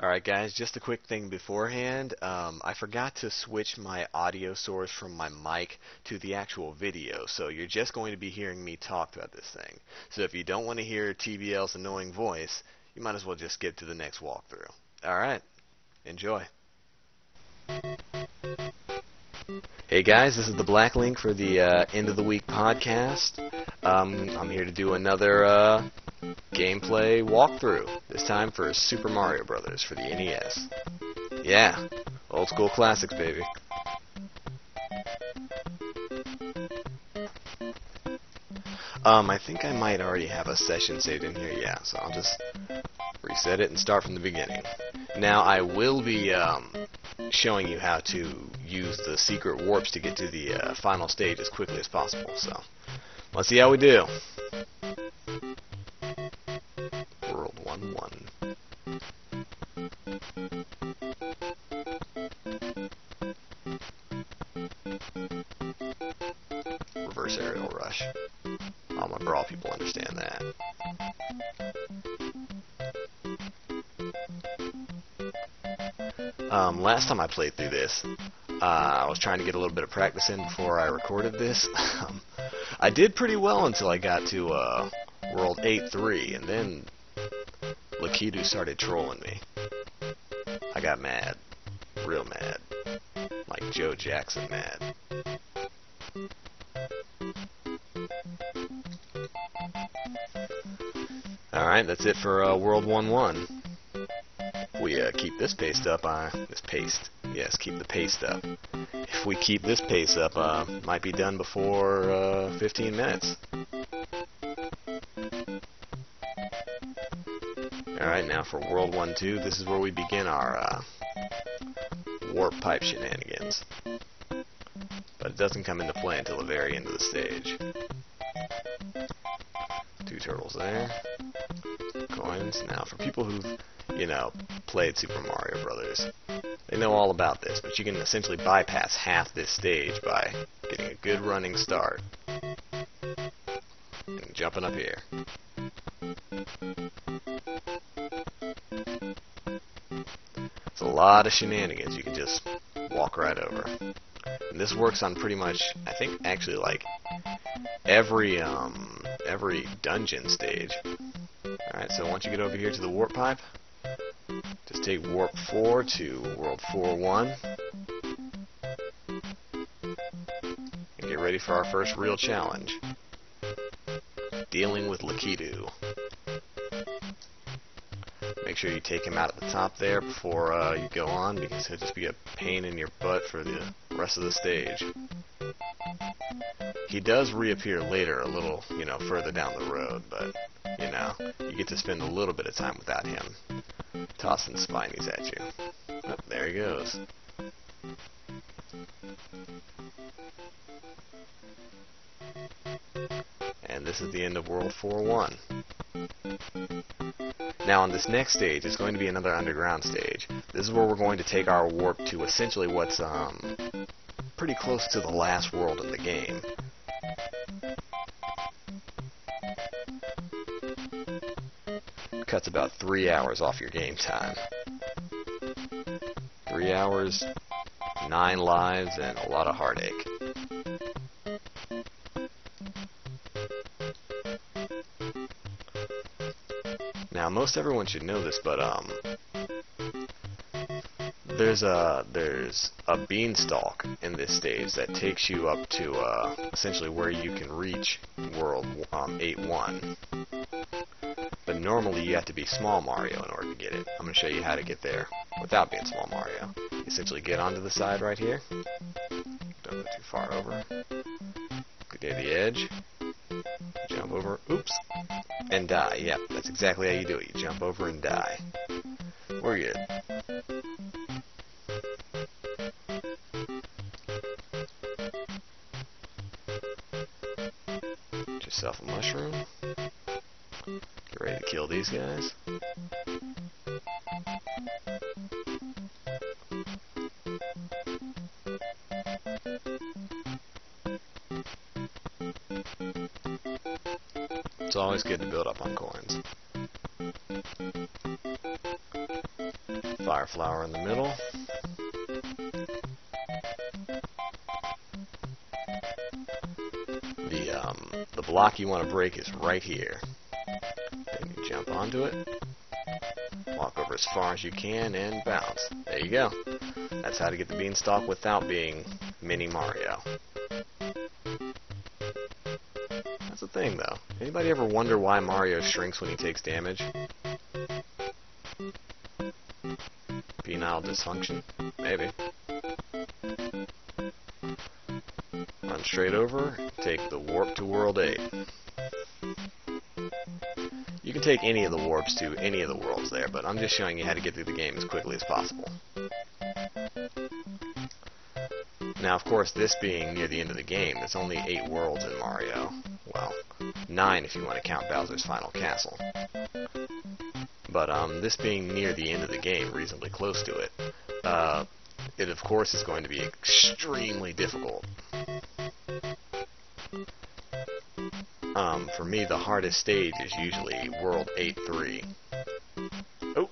Alright guys, just a quick thing beforehand. I forgot to switch my audio source from my mic to the actual video, so you're just going to be hearing me talk about this thing. So if you don't want to hear TBL's annoying voice, you might as well just skip to the next walkthrough. Alright, enjoy. Hey guys, this is the Black Link for the End of the Week podcast. I'm here to do another gameplay walkthrough, this time for Super Mario Brothers for the NES. Yeah, old school classics, baby. I think I might already have a session saved in here, yeah, so I'll just reset it and start from the beginning. Now, I will be showing you how to use the secret warps to get to the final stage as quickly as possible, so let's see how we do. World 1-1. Reverse aerial rush. All my Brawl people understand that. Last time I played through this, I was trying to get a little bit of practice in before I recorded this. I did pretty well until I got to World 8-3, and then Lakitu started trolling me. I got mad. Real mad. Like Joe Jackson mad. Alright, that's it for World 1-1. We keep this pace up, keep the pace up. If we keep this pace up, might be done before 15 minutes. Alright, now for World 1-2, this is where we begin our warp pipe shenanigans. But it doesn't come into play until the very end of the stage. 2 turtles there. Coins. Now, for people who've played Super Mario Brothers, they know all about this, but you can essentially bypass half this stage by getting a good running start and jumping up here. It's a lot of shenanigans you can just walk right over. And this works on pretty much, I think, actually like every dungeon stage. Alright, so once you get over here to the warp pipe, just take Warp 4 to World 4-1 and get ready for our first real challenge. Dealing with Lakitu. Make sure you take him out at the top there before you go on, because he'll just be a pain in your butt for the rest of the stage. He does reappear later a little, further down the road, but, you get to spend a little bit of time without him tossing spinies at you. Oh, there he goes. And this is the end of World 4-1. Now on this next stage, it's going to be another underground stage. This is where we're going to take our warp to essentially what's pretty close to the last world in the game. Cuts about 3 hours off your game time. 3 hours, 9 lives, and a lot of heartache. Now, most everyone should know this, but there's a beanstalk in this stage that takes you up to essentially where you can reach World 8-1. But normally you have to be Small Mario in order to get it. I'm going to show you how to get there without being Small Mario. You essentially get onto the side right here. Don't go too far over. Get near the edge. Jump over. Oops. And die. Yep, that's exactly how you do it. You jump over and die. We're good. Get yourself a mushroom. Get ready to kill these guys. It's always good to build up on coins. Fire flower in the middle. The block you want to break is right here. Then you jump onto it, walk over as far as you can, and bounce. There you go. That's how to get the beanstalk without being Mini Mario. That's the thing, though. Anybody ever wonder why Mario shrinks when he takes damage? Penile dysfunction? Maybe. Run straight over, take the warp to World 8. You can take any of the warps to any of the worlds there, but I'm just showing you how to get through the game as quickly as possible. Now, of course, this being near the end of the game, there's only 8 worlds in Mario. Well, 9 if you want to count Bowser's Final Castle. But this being near the end of the game, reasonably close to it, it of course is going to be extremely difficult. For me, the hardest stage is usually World 8-3. Oh!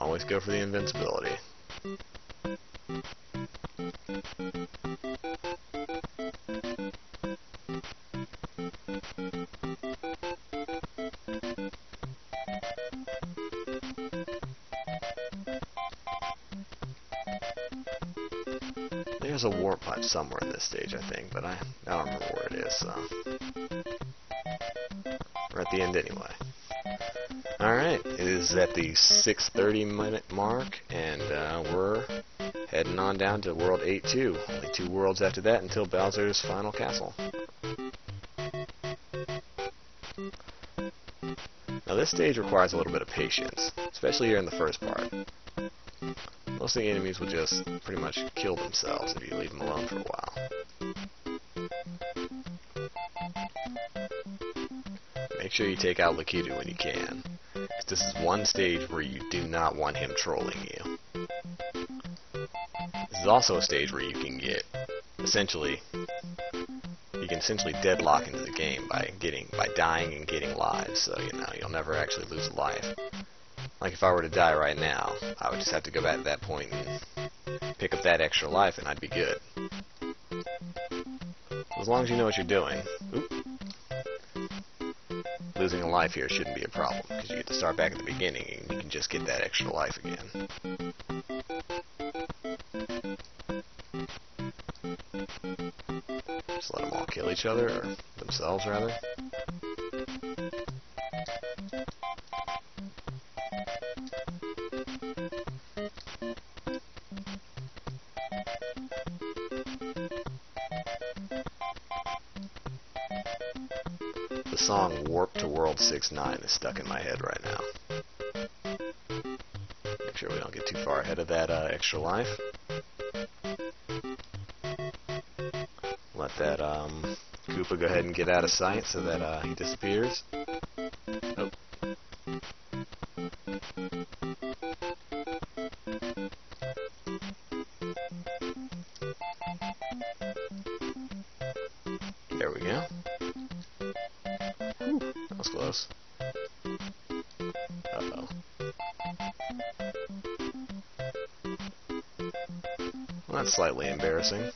Always go for the invincibility. There's a warp pipe somewhere in this stage, I think, but I don't remember where it is, so we're at the end anyway. Alright, it is at the 6:30-minute mark, and we're heading on down to World 8-2. Only 2 worlds after that until Bowser's Final Castle. Now this stage requires a little bit of patience, especially here in the first part. Most of the enemies will just pretty much kill themselves if you leave them alone for a while. Make sure you take out Lakitu when you can. This is one stage where you do not want him trolling you. This is also a stage where you can essentially deadlock into the game by dying and getting lives, so you'll never actually lose a life. Like if I were to die right now, I would just have to go back to that point and pick up that extra life and I'd be good. As long as you know what you're doing. Oop. Losing a life here shouldn't be a problem, because you get to start back at the beginning and you can just get that extra life again. Just let them all kill each other, or themselves rather. The song Warp to World 6-9 is stuck in my head right now. Make sure we don't get too far ahead of that extra life. Let that Koopa go ahead and get out of sight so that he disappears. Oh. There we go. Whew, that was close. Uh-oh. Well, that's slightly embarrassing.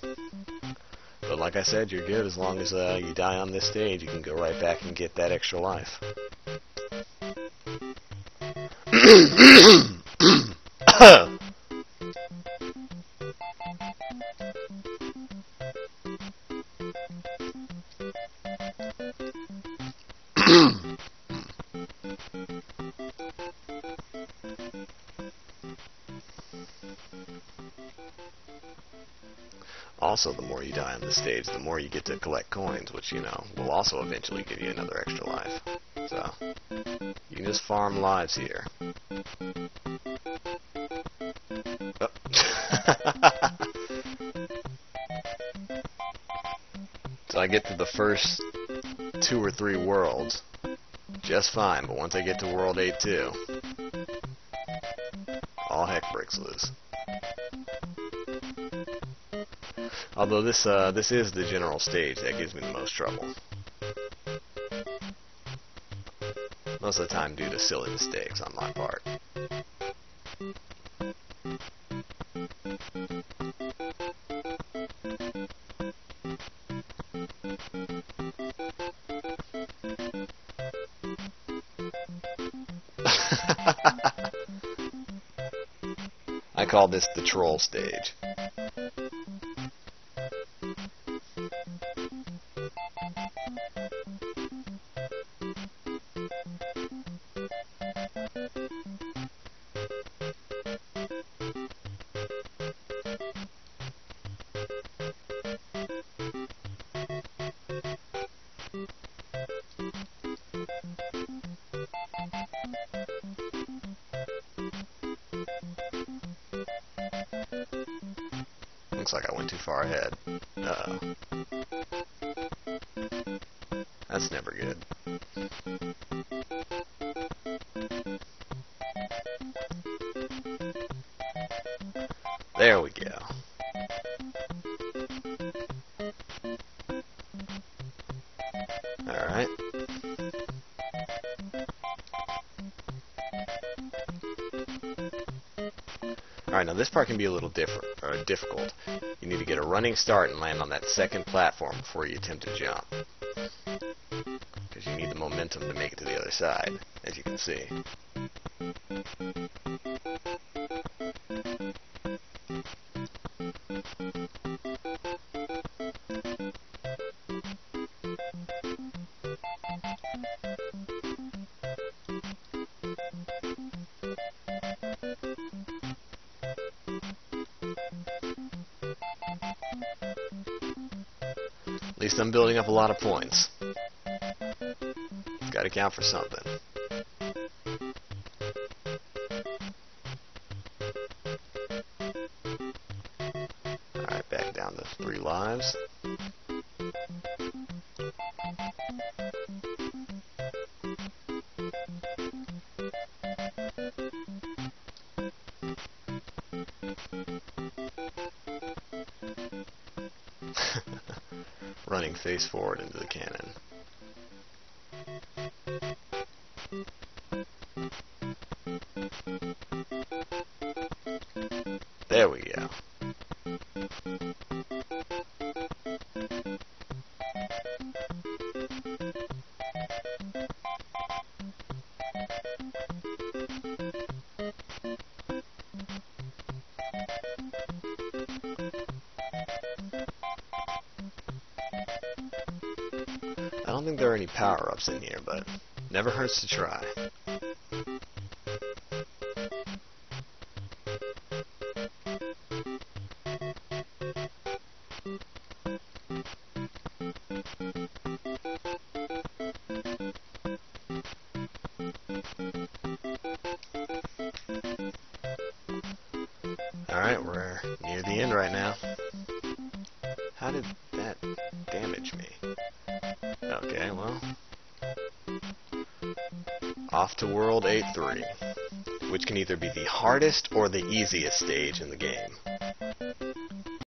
But like I said, you're good as long as you die on this stage. You can go right back and get that extra life. Also, the more you die on the stage, the more you get to collect coins, which, will also eventually give you another extra life. So, you can just farm lives here. Oh. So I get to the first 2 or 3 worlds just fine, but once I get to World 8-2, all heck breaks loose. Although this is the general stage that gives me the most trouble. Most of the time due to silly mistakes on my part. I call this the troll stage. Looks like I went too far ahead. Uh-oh. That's never good. There we go. Alright. Alright, now this part can be a little difficult. You need to get a running start and land on that second platform before you attempt to jump. Because you need the momentum to make it to the other side, as you can see. At least I'm building up a lot of points. It's got to count for something. Alright, back down to 3 lives. Running face forward into the cannon. There we go. I don't think there are any power-ups in here, but never hurts to try. Alright, we're near the end right now. How did that damage me? Okay, well. Off to World 8-3, which can either be the hardest or the easiest stage in the game.